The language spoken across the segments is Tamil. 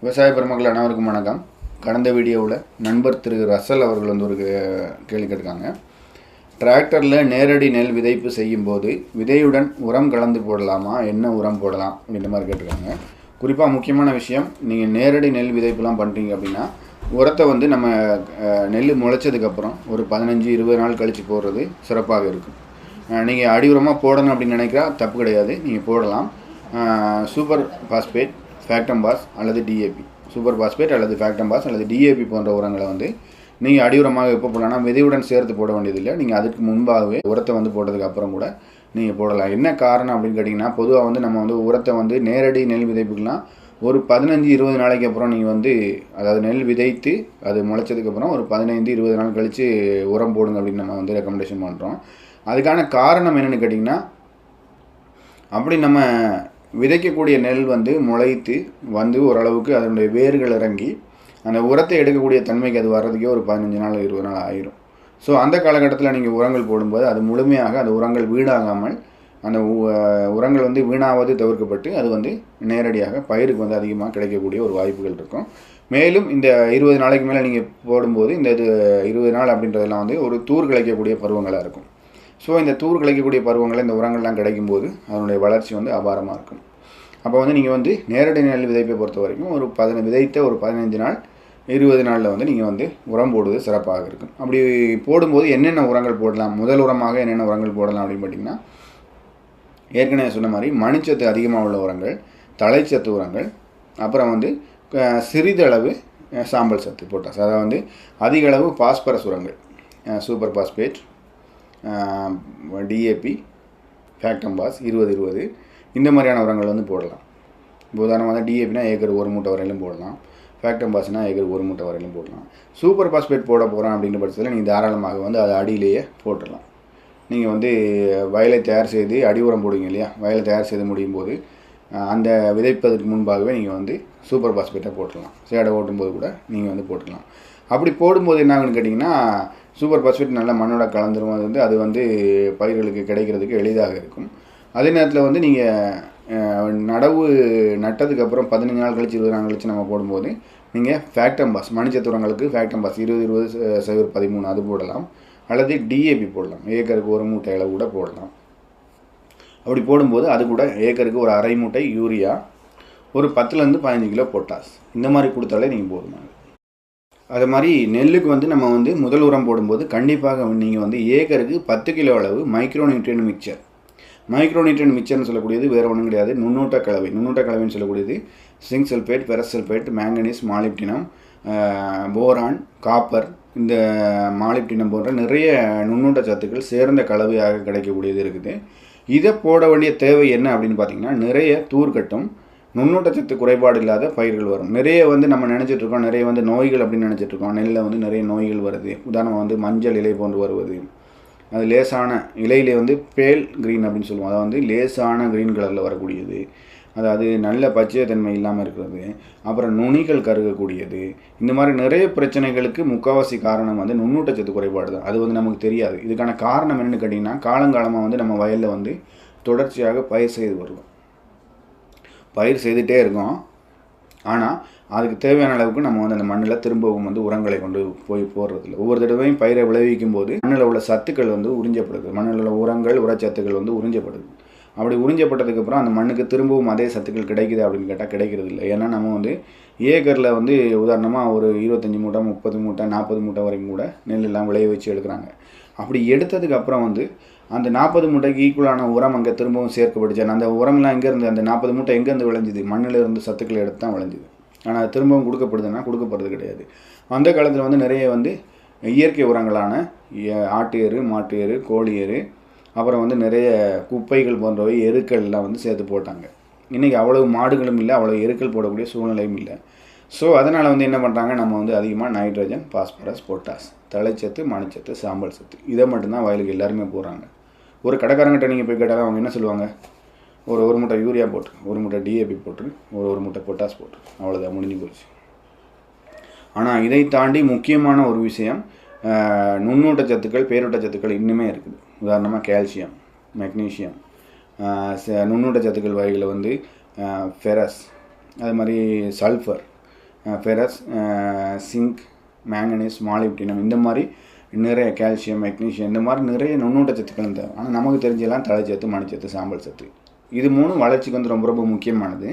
விவசாய பெருமக்கள் அனைவருக்கும் வணக்கம். கடந்த வீடியோவில் நண்பர் திரு ரசல் அவர்கள் ஒரு கேள்வி கேட்டிருக்காங்க. டிராக்டரில் நேரடி நெல் விதைப்பு செய்யும்போது விதையுடன் உரம் கலந்து போடலாமா, என்ன உரம் போடலாம் அப்படின்ற மாதிரி கேட்டிருக்காங்க. குறிப்பாக முக்கியமான விஷயம், நீங்கள் நேரடி நெல் விதைப்புலாம் பண்ணுறீங்க அப்படின்னா உரத்தை நம்ம நெல் முளைச்சதுக்கப்புறம் ஒரு 15-20 நாள் கழித்து போடுறது சிறப்பாக இருக்கும். நீங்கள் அடி உரமாக போடணும் அப்படின்னு நினைக்கிறா தப்பு கிடையாது, நீங்கள் போடலாம். சூப்பர் பாஸ்பேட், ஃபேக்டம்பாஸ் அல்லது டிஏபி, சூப்பர் பாஸ்பேட் அல்லது ஃபேக்டம்பாஸ் அல்லது டிஏபி போன்ற உரங்களை நீங்கள் அடியுரமாக எப்போ போடலாம்னா விதையுடன் சேர்த்து போட வேண்டியதில்லை. நீங்கள் அதுக்கு முன்பாகவே உரத்தை போட்டதுக்கு அப்புறம் கூட நீங்கள் போடலாம். என்ன காரணம் அப்படின்னு கேட்டிங்கன்னா, பொதுவாக நம்ம உரத்தை நேரடி நெல் விதைப்புக்கெலாம் ஒரு 15-20 நாளைக்கு அப்புறம் நீங்கள் அதாவது நெல் விதைத்து அது முளைச்சதுக்கப்புறம் ஒரு 15-20 நாள் கழித்து உரம் போடுங்க அப்படின்னு நம்ம ரெக்கமெண்டேஷன் பண்ணுறோம். அதுக்கான காரணம் என்னென்னு கேட்டிங்கன்னா, அப்படி நம்ம விதைக்கக்கூடிய நெல் முளைத்து ஓரளவுக்கு அதனுடைய வேர்கள் இறங்கி அந்த உரத்தை எடுக்கக்கூடிய தன்மைக்கு அது வர்றதுக்கே ஒரு 15 நாள் 20 நாள் ஆயிரும். ஸோ அந்த காலகட்டத்தில் நீங்கள் உரங்கள் போடும்போது அது முழுமையாக அந்த உரங்கள் வீணாகாமல் அந்த உரங்கள் வீணாவது தவிர்க்கப்பட்டு அது நேரடியாக பயிருக்கு அதிகமாக கிடைக்கக்கூடிய ஒரு வாய்ப்புகள் இருக்கும். மேலும் இந்த 20 நாளைக்கு மேலே நீங்கள் போடும்போது இந்த 20 நாள் அப்படின்றதெல்லாம் ஒரு தூர் கிளைக்கக்கூடிய பருவங்களாக இருக்கும். ஸோ இந்த தூர் கிளைக்கக்கூடிய பருவங்களில் இந்த உரங்கள்லாம் கிடைக்கும்போது அதனுடைய வளர்ச்சி அபாரமாக இருக்கும். அப்போ நீங்கள் நேரடி நெல் விதைப்பை பொறுத்த வரைக்கும் ஒரு விதைத்த ஒரு 15 நாள் 20 நாளில் நீங்கள் உரம் போடுவது சிறப்பாக இருக்கும். அப்படி போடும்போது என்னென்ன உரங்கள் போடலாம், முதல் உரமாக என்னென்ன உரங்கள் போடலாம் அப்படின்னு பார்த்திங்கன்னா, ஏற்கனவே சொன்ன மாதிரி மணிச்சத்து அதிகமாக உள்ள உரங்கள், தழைச்சத்து உரங்கள், அப்புறம் சிறிதளவு சாம்பல் சத்து போட்டாஸ், அதாவது அதிக அளவு பாஸ்பரஸ் உரங்கள், சூப்பர் பாஸ்பேட், டிஏபி, ஃபேக்டம்பாஸ் 20-20 இந்த மாதிரியான உரங்கள் போடலாம். உதாரணமாக டிஏபினா ஏக்கர் 1 மூட்டை வரையிலும் போடலாம், ஃபேக்டம்பாஸ்னால் ஏக்கர் 1 மூட்டை வரையிலும் போடலாம். சூப்பர் பாஸ்பேட் போட போகிறோம் அப்படின்ற பட்சத்தில் நீங்கள் தாராளமாக அது அடியிலேயே போட்டுடலாம். நீங்கள் வயலை தயார் செய்து அடி உரம் போடுவீங்க இல்லையா, வயலை தயார் செய்து முடியும் போது அந்த விதைப்பதற்கு முன்பாகவே நீங்கள் சூப்பர் பாஸ்பேட்டை போட்டுடலாம். சேடை ஓட்டும்போது கூட நீங்கள் போட்டுடலாம். அப்படி போடும்போது என்ன ஆகுன்னு கேட்டிங்கன்னா, சூப்பர் பாஸ்பேட் நல்லா மண்ணோட கலந்துரும். அது பயிர்களுக்கு கிடைக்கிறதுக்கு எளிதாக இருக்கும். அதே நேரத்தில் நீங்கள் நடவு நட்டதுக்கப்புறம் 15 நாள் கழிச்சு 20 நாள் கழிச்சு நம்ம போடும்போது நீங்கள் ஃபேக்டம்பாஸ், மணிச்சத்து உரங்களுக்கு ஃபேக்டம்பாஸ் 20-20-13 அது போடலாம், அல்லது டிஏபி போடலாம். ஏக்கருக்கு 1 மூட்டை அளவு கூட போடலாம். அப்படி போடும்போது அது கூட ஏக்கருக்கு ஒரு 1/2 மூட்டை யூரியா, ஒரு 10-15 கிலோ பொட்டாஸ் இந்த மாதிரி கொடுத்தாலே நீங்கள் போதுமானது. அது மாதிரி நெல்லுக்கு நம்ம முதல் உரம் போடும்போது கண்டிப்பாக நீங்கள் ஏக்கருக்கு 10 கிலோ அளவு micro nutrient mixture. Micro nutrient மிக்சர்னு சொல்லக்கூடியது வேறு ஒன்றும் கிடையாது, நுண்ணூட்ட கலவைன்னு சொல்லக்கூடியது zinc sulphate, ferrous sulphate, manganese, molybdenum, boron, copper, இந்த மாலிப்டினம் போன்ற நிறைய நுண்ணூட்ட சத்துக்கள் சேர்ந்த கலவையாக கிடைக்கக்கூடியது இருக்குது. இதை போட வேண்டிய தேவை என்ன அப்படின்னு பார்த்தீங்கன்னா, நிறைய தூர்க்கட்டும் நுண்ணூட்டச்சத்து குறைபாடு இல்லாத பயிர்கள் வரும். நிறைய நம்ம நினச்சிட்ருக்கோம், நிறைய நோய்கள் அப்படின்னு நினச்சிட்ருக்கோம். நெல்லில் நிறைய நோய்கள் வருது. உதாரணமாக மஞ்சள் இலை போன்று வருவது, அது லேசான இலையிலே பேல் க்ரீன் அப்படின்னு சொல்லுவோம், அதாவது லேசான க்ரீன் கலரில் வரக்கூடியது, அதாவது நல்ல பச்சைத்தன்மை இல்லாமல் இருக்கிறது, அப்புறம் நுனிகள் கருகக்கூடியது. இந்த மாதிரி நிறைய பிரச்சனைகளுக்கு முக்கால்வாசி காரணம் நுண்ணூட்டச்சத்து குறைபாடு தான். அது நமக்கு தெரியாது. இதுக்கான காரணம் என்னென்னு கேட்டிங்கன்னா, காலங்காலமாக நம்ம வயலில் தொடர்ச்சியாக பயிர் செய்து வருவோம், பயிர் செய்துகிட்டே இருக்கோம். ஆனால் அதுக்கு தேவையான அளவுக்கு நம்ம அந்த மண்ணில் திரும்பவும் உரங்களை கொண்டு போய் போடுறதில்ல. ஒவ்வொரு தடவையும் பயிரை விளைவிக்கும் போது மண்ணில் உள்ள சத்துக்கள் உறிஞ்சப்படுது, மண்ணில் உள்ள உரங்கள் உரச்சத்துக்கள் உறிஞ்சப்படுது. அப்படி உறிஞ்சப்பட்டதுக்கப்புறம் அந்த மண்ணுக்கு திரும்பவும் அதே சத்துக்கள் கிடைக்குது அப்படின்னு கேட்டால் கிடைக்கிறது இல்லை. ஏன்னா நம்ம ஏக்கரில் உதாரணமாக ஒரு 25 மூட்டை, 30 மூட்டை, 40 மூட்டை வரைக்கும் கூட நெல்லெல்லாம் விளைய வச்சு எடுக்கிறாங்க. அப்படி எடுத்ததுக்கப்புறம் அந்த 40 மூட்டைக்கு ஈக்குவலான உரம் அங்கே திரும்பவும் சேர்க்கப்பட்டுச்சு. அந்த உரம்லாம் எங்கேருந்து, அந்த 40 மூட்டை எங்கேருந்து விளைஞ்சிது, மண்ணில் இருந்து சத்துக்களை எடுத்து தான் விளைஞ்சிது. ஆனால் அது திரும்பவும் கொடுக்கப்படுதுன்னா கொடுக்கப்படுறது கிடையாது. அந்த காலத்தில் நிறைய இயற்கை உரங்களான ஆட்டு எரு, மாட்டு எரு, கோழி எரு, அப்புறம் நிறைய குப்பைகள் போன்றவை எருக்கள்லாம் சேர்த்து போட்டாங்க. இன்றைக்கி அவ்வளவு மாடுகளும் இல்லை, அவ்வளோ எருக்கள் போடக்கூடிய சூழ்நிலையும் இல்லை. ஸோ அதனால் என்ன பண்ணுறாங்க, நம்ம அதிகமாக நைட்ரஜன், பாஸ்பரஸ், பொட்டாஸ், தழைச்சத்து, மணிச்சத்து, சாம்பல் சத்து இதை மட்டும்தான் வயலுக்கு எல்லாருமே போடுறாங்க. ஒரு கடைக்காரங்கிட்ட நீங்கள் போய் கேட்டாலும் அவங்க என்ன சொல்லுவாங்க, ஒரு மூட்டை யூரியா போட்டு, 1 மூட்டை டிஏபி போட்டு, ஒரு மூட்டை பொட்டாஸ் போட்டு, அவ்வளோதான், முடிஞ்சு போச்சு. ஆனால் இதை தாண்டி முக்கியமான ஒரு விஷயம், நுண்ணூட்ட சத்துக்கள், பேரூட்ட சத்துக்கள் இன்னுமே இருக்குது. உதாரணமாக கால்சியம், மெக்னீஷியம், நுண்ணூட்ட சத்துக்கள் வகைகளில் ஃபெரஸ், அது மாதிரி sulphur, ferrous, zinc, manganese, molybdenum, இந்த மாதிரி நிறைய கால்சியம், மெக்னீஷியம், இந்த மாதிரி நிறைய நுண்ணூட்டச்சத்துக்களும் தேவை. ஆனால் நமக்கு தெரிஞ்செல்லாம் தழைச்சத்து, மணிச்சத்து, சாம்பல் சத்து, இது மூணும் வளர்ச்சிக்கு வந்து ரொம்ப ரொம்ப முக்கியமானது.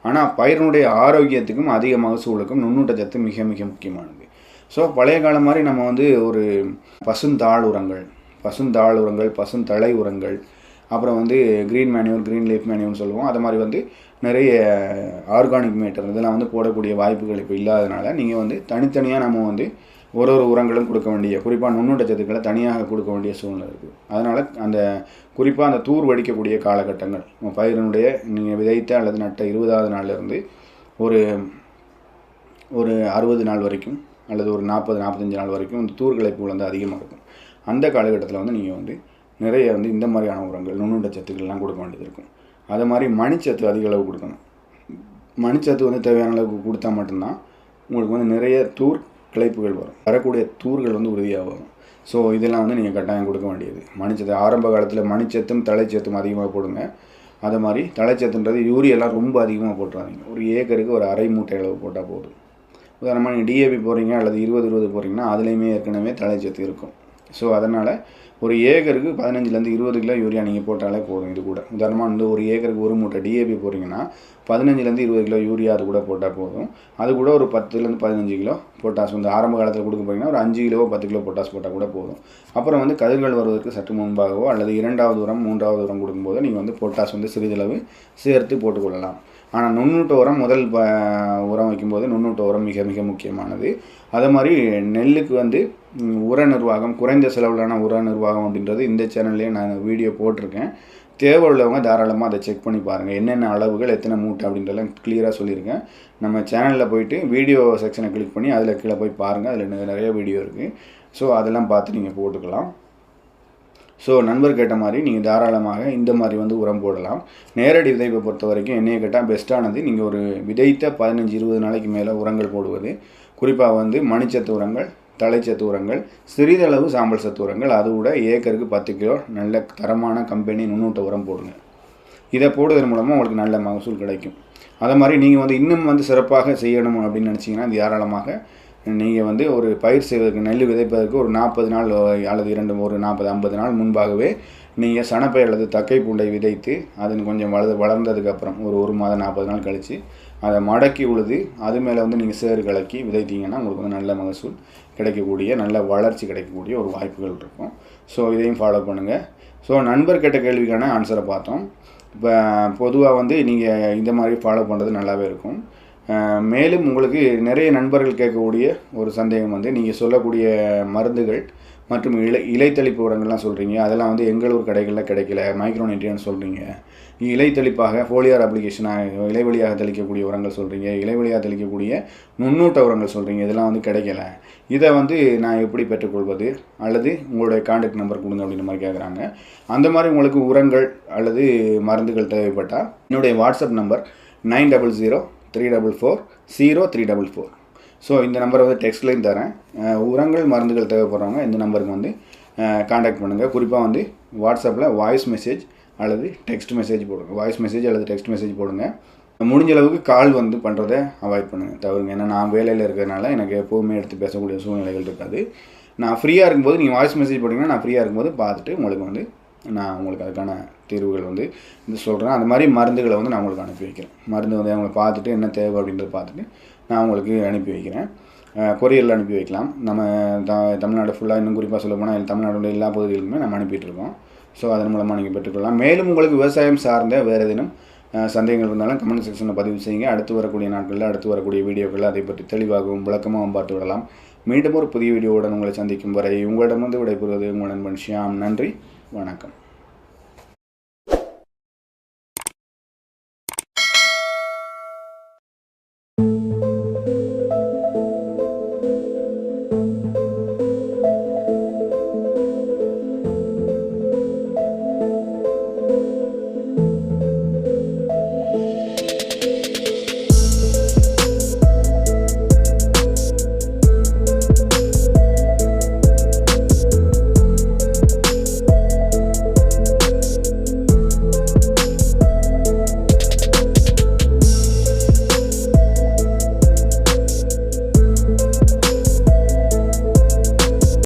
ஆனால் பயிரினுடைய ஆரோக்கியத்துக்கும் அதிக மகசூலுக்கும் நுண்ணூட்டச்சத்து மிக மிக முக்கியமானது. ஸோ பழைய காலம் மாதிரி நம்ம வந்து ஒரு பசுந்தாள் உரங்கள், பசுந்தழை உரங்கள், அப்புறம் வந்து க்ரீன் மேன்யூர், க்ரீன் லீஃப் மேன்யூர்னு சொல்லுவோம். அது மாதிரி வந்து நிறைய ஆர்கானிக் மேட்டர் இதெல்லாம் வந்து போடக்கூடிய வாய்ப்புகள் இப்போ இல்லாதனால நீங்கள் வந்து தனித்தனியாக நம்ம வந்து ஒரு உரங்களும் கொடுக்க வேண்டிய, குறிப்பாக நுண்ணூட்டச்சத்துக்களை தனியாக கொடுக்க வேண்டிய சூழ்நிலை இருக்குது. அதனால் அந்த குறிப்பாக அந்த தூர் வடிக்கக்கூடிய காலகட்டங்கள், பயிரினுடைய நீங்கள் விதைத்த அல்லது நட்ட 20வது நாள்லேருந்து ஒரு 60 நாள் வரைக்கும் அல்லது ஒரு 40-45 நாள் வரைக்கும் இந்த தூர் கிளைப்புகள் வந்து அதிகமாக இருக்கும். அந்த காலகட்டத்தில் வந்து நீங்கள் வந்து நிறைய வந்து இந்த மாதிரியான உரங்கள், நுண்ணூட்டச்சத்துக்கள்லாம் கொடுக்க வேண்டியது இருக்கும். அது மாதிரி மணிச்சத்து அதிக அளவு கொடுக்கணும். மணிச்சத்து வந்து தேவையான அளவுக்கு கொடுத்தா மட்டும்தான் உங்களுக்கு வந்து நிறைய தூர் கிளைப்புகள் வரும், வரக்கூடிய தூர்கள் வந்து உறுதியாக வரும். ஸோ இதெல்லாம் வந்து நீங்கள் கட்டாயம் கொடுக்க வேண்டியது. மணிச்சத்து ஆரம்ப காலத்தில் மணிச்சத்தும் தழைச்சத்தும் அதிகமாக போடுங்க. அது மாதிரி தழைச்சத்துன்றது யூரியெல்லாம் ரொம்ப அதிகமாக போட்டுறாதீங்க. ஒரு ஏக்கருக்கு ஒரு அரை மூட்டை அளவு போட்டால் போதும். உதாரணமாக நீங்கள் டிஏபி போகிறீங்க அல்லது 20-20 போகிறீங்கன்னா அதுலேயுமே ஏற்கனவே தழைச்சத்து இருக்கும். ஸோ அதனால் ஒரு ஏக்கருக்கு 15-20 கிலோ யூரியா நீங்கள் போட்டாலே போதும். இது கூட உதாரணமாக வந்து ஒரு ஏக்கருக்கு ஒரு மூட்டை டிஏபி போகிறீங்கன்னா 15-20 கிலோ யூரியா அது கூட போட்டால் போதும். அது கூட ஒரு 10-15 கிலோ பொட்டாஸ் வந்து ஆரம்ப காலத்தில் கொடுக்க போகிறீங்கன்னா ஒரு 5 கிலோ 10 கிலோ பொட்டாஸ் போட்டால் கூட போதும். அப்புறம் வந்து கதிர்கள் வருவதற்கு சற்று முன்பாகவோ அல்லது 2வது உரம் 3வது உரம் கொடுக்கும்போது நீங்கள் வந்து பொட்டாஸ் வந்து சிறிதளவு சேர்த்து போட்டுக்கொள்ளலாம். ஆனால் நுண்ணூட்ட உரம் முதல் உரம் வைக்கும்போது நுண்ணூட்ட உரம் மிக மிக முக்கியமானது. அதே மாதிரி நெல்லுக்கு வந்து உர நிர்வாகம், குறைந்த செலவிலான உர நிர்வாகம் அப்படின்றது இந்த சேனல்லேயே நான் வீடியோ போட்டிருக்கேன். தேவை உள்ளவங்க தாராளமாக அதை செக் பண்ணி பாருங்கள். என்னென்ன அளவுகள், எத்தனை மூட்டை அப்படின்றலாம் கிளியராக சொல்லியிருக்கேன். நம்ம சேனலில் போயிட்டு வீடியோ செக்ஷனை கிளிக் பண்ணி அதில் கீழே போய் பாருங்கள். அதில் நிறைய வீடியோ இருக்குது. ஸோ அதெல்லாம் பார்த்து நீங்கள் போட்டுக்கலாம். ஸோ நண்பர் கேட்ட மாதிரி நீங்கள் தாராளமாக இந்த மாதிரி வந்து உரம் போடலாம். நேரடி விதைப்பை பொறுத்த வரைக்கும் என்னையை கேட்டால் பெஸ்ட்டானது நீங்கள் ஒரு விதைத்த 15-20 நாளைக்கு மேலே உரங்கள் போடுவது. குறிப்பாக வந்து மணிச்சத்து உரங்கள், தழைச்சத்து உரங்கள், சிறிதளவு சாம்பல் சத்து உரங்கள், அது கூட ஏக்கருக்கு 10 கிலோ நல்ல தரமான கம்பெனி நுண்ணூட்ட உரம் போடுங்க. இதை போடுவதன் மூலமாக உங்களுக்கு நல்ல மகசூல் கிடைக்கும். அதை மாதிரி நீங்கள் வந்து இன்னும் வந்து சிறப்பாக செய்யணும் அப்படின்னு நினச்சிங்கன்னா தாராளமாக நீங்கள் வந்து ஒரு பயிர் செய்வதற்கு, நெல் விதைப்பதற்கு ஒரு 40 நாள் அல்லது ஒரு 40-50 நாள் முன்பாகவே நீங்கள் சணப்பை அல்லது தக்கை பூண்டை விதைத்து அதன் கொஞ்சம் வளர்ந்ததுக்கப்புறம் ஒரு மாதம் 40 நாள் கழித்து அதை மடக்கி உழுது அது மேலே வந்து நீங்கள் சேறு கலக்கி விதைத்தீங்கன்னா உங்களுக்கு வந்து நல்ல மகசூல் கிடைக்கக்கூடிய, நல்ல வளர்ச்சி கிடைக்கக்கூடிய ஒரு வாய்ப்புகள் இருக்கும். ஸோ இதையும் ஃபாலோ பண்ணுங்கள். ஸோ நண்பர் கேட்ட கேள்விக்கான ஆன்சரை பார்த்தோம். இப்போ பொதுவாக வந்து நீங்கள் இந்த மாதிரி ஃபாலோ பண்ணுறது நல்லாவே இருக்கும். மேலும் உங்களுக்கு நிறைய நண்பர்கள் கேட்கக்கூடிய ஒரு சந்தேகம் வந்து நீங்கள் சொல்லக்கூடிய மருந்துகள் மற்றும் இலைத்தளிப்பு உரங்கள்லாம் சொல்கிறீங்க, அதெல்லாம் வந்து எங்களூர் கடைகளில் கிடைக்கல, மைக்ரோநியூட்ரியன்ட் சொல்கிறீங்க. இலைத்தளிப்பாக ஃபோலியார் அப்ளிகேஷனாக இலைவழியாக தெளிக்கக்கூடிய உரங்கள் சொல்கிறீங்க, இலைவழியாக தெளிக்கக்கூடிய நுண்ணூட்ட உரங்கள் சொல்கிறீங்க, இதெல்லாம் வந்து கிடைக்கல. இதை வந்து நான் எப்படி பெற்றுக்கொள்வது அல்லது உங்களுடைய கான்டாக்ட் நம்பர் கொடுங்க அப்படின்ற மாதிரி கேட்குறாங்க. அந்த மாதிரி உங்களுக்கு உரங்கள் அல்லது மருந்துகள் தேவைப்பட்டால் என்னுடைய வாட்ஸ்அப் நம்பர் 900-344-0344. ஸோ இந்த நம்பரை வந்து டெக்ஸ்ட்லேயும் தரேன். உரங்கள் மருந்துகள் தேவைப்படுறவங்க இந்த நம்பருக்கு வந்து காண்டாக்ட் பண்ணுங்கள். குறிப்பாக வந்து வாட்ஸ்அப்பில் வாய்ஸ் மெசேஜ் அல்லது டெக்ஸ்ட் மெசேஜ் போடுங்க. வாய்ஸ் மெசேஜ் அல்லது டெக்ஸ்ட் மெசேஜ் போடுங்க. முடிஞ்ச அளவுக்கு கால் வந்து பண்ணுறதை அவாய்ட் பண்ணுங்கள், தவறுங்க. ஏன்னா நான் வேலையில் இருக்கிறதுனால எனக்கு எப்போவுமே எடுத்து பேசக்கூடிய சூழ்நிலைகள் இருக்காது. நான் ஃப்ரீயாக இருக்கும்போது நீங்கள் வாய்ஸ் மெசேஜ் போட்டிங்கன்னா நான் ஃப்ரீயாக இருக்கும்போது பார்த்துட்டு உங்களுக்கு வந்து நான் உங்களுக்கு அதுக்கான தீர்வுகள் வந்து இது சொல்கிறேன். அந்த மாதிரி மருந்துகளை வந்து நான் உங்களுக்கு அனுப்பி வைக்கிறேன். மருந்து வந்து அவங்களை பார்த்துட்டு என்ன தேவை அப்படின்றத பார்த்துட்டு நான் உங்களுக்கு அனுப்பி வைக்கிறேன். கொரியரில் அனுப்பி வைக்கலாம். நம்ம தமிழ்நாடு ஃபுல்லாக, இன்னும் குறிப்பாக சொல்ல போனால் தமிழ்நாடுடைய எல்லா பகுதிகளுக்குமே நம்ம அனுப்பிட்டுருக்கோம். ஸோ அதன் மூலமாக நீங்கள் பெற்றுக்கொள்ளலாம். மேலும் உங்களுக்கு விவசாயம் சார்ந்த வேறு ஏதேனும் சந்தேகங்கள் இருந்தாலும் கமெண்ட் செக்ஷனில் பதிவு செய்யுங்க. அடுத்து வரக்கூடிய நாட்களில், அடுத்து வரக்கூடிய வீடியோக்களில் அதை பற்றி தெளிவாகவும் விளக்கமாகவும் பார்த்து விடலாம். மீண்டும் ஒரு புதிய வீடியோவுடன் உங்களை சந்திக்கும் வரை உங்களிடமிருந்து விடைபெறுவது உங்கள் நண்பன் ஷியாம். நன்றி, வணக்கம்.